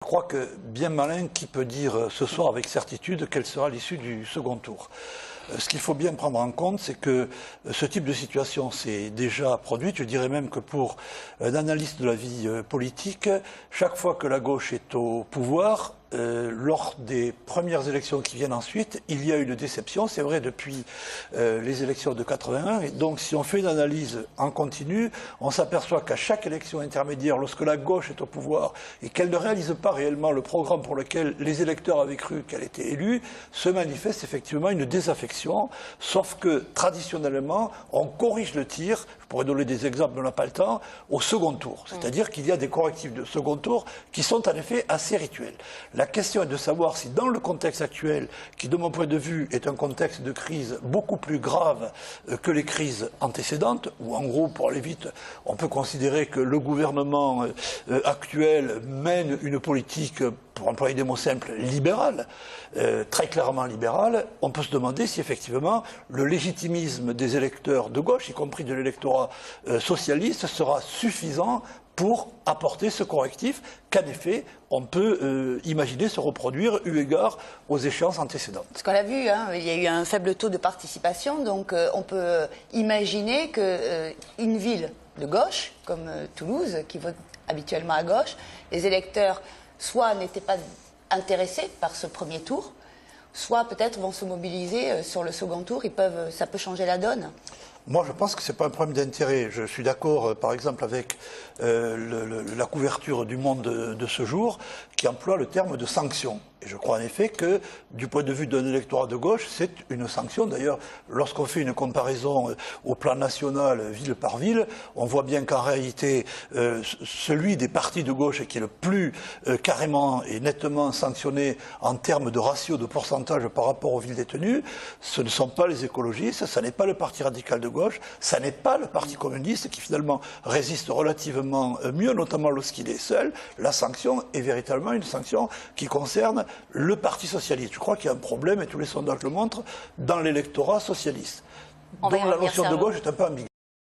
Je crois que bien malin qui peut dire ce soir avec certitude quelle sera l'issue du second tour. Ce qu'il faut bien prendre en compte, c'est que ce type de situation s'est déjà produit. Je dirais même que pour un analyste de la vie politique, chaque fois que la gauche est au pouvoir, lors des premières élections qui viennent ensuite, il y a une déception. C'est vrai depuis les élections de 81. Et donc, si on fait une analyse en continu, on s'aperçoit qu'à chaque élection intermédiaire, lorsque la gauche est au pouvoir et qu'elle ne réalise pas réellement le programme pour lequel les électeurs avaient cru qu'elle était élue, se manifeste effectivement une désaffection. Sauf que traditionnellement, on corrige le tir. Je pourrais donner des exemples, mais on n'a pas le temps, au second tour. C'est-à-dire qu'il y a des correctifs de second tour qui sont en effet assez rituels. La question est de savoir si dans le contexte actuel, qui de mon point de vue est un contexte de crise beaucoup plus grave que les crises antécédentes, où en gros, pour aller vite, on peut considérer que le gouvernement actuel mène une politique, pour employer des mots simples, libérale, très clairement libérale, on peut se demander si effectivement le légitimisme des électeurs de gauche, y compris de l'électorat socialiste, sera suffisant pour apporter ce correctif qu'en effet, on peut imaginer se reproduire eu égard aux échéances antécédentes. Parce qu'on l'a vu, hein, il y a eu un faible taux de participation, donc on peut imaginer qu'une ville de gauche, comme Toulouse, qui vote habituellement à gauche, les électeurs soit n'étaient pas intéressés par ce premier tour, soit peut-être vont se mobiliser sur le second tour, ça peut changer la donne. Moi, je pense que ce n'est pas un problème d'intérêt. Je suis d'accord, par exemple, avec la couverture du Monde de ce jour, qui emploie le terme de sanction. Et je crois en effet que, du point de vue d'un électorat de gauche, c'est une sanction. D'ailleurs, lorsqu'on fait une comparaison au plan national, ville par ville, on voit bien qu'en réalité, celui des partis de gauche qui est le plus carrément et nettement sanctionné en termes de ratio, de pourcentage par rapport aux villes détenues, ce ne sont pas les écologistes, ce n'est pas le Parti radical de gauche, ce n'est pas le Parti communiste qui finalement résiste relativement mieux, notamment lorsqu'il est seul. La sanction est véritablement une sanction qui concerne le Parti socialiste. Je crois qu'il y a un problème, et tous les sondages le montrent, dans l'électorat socialiste. Donc la notion de gauche est un peu ambiguë.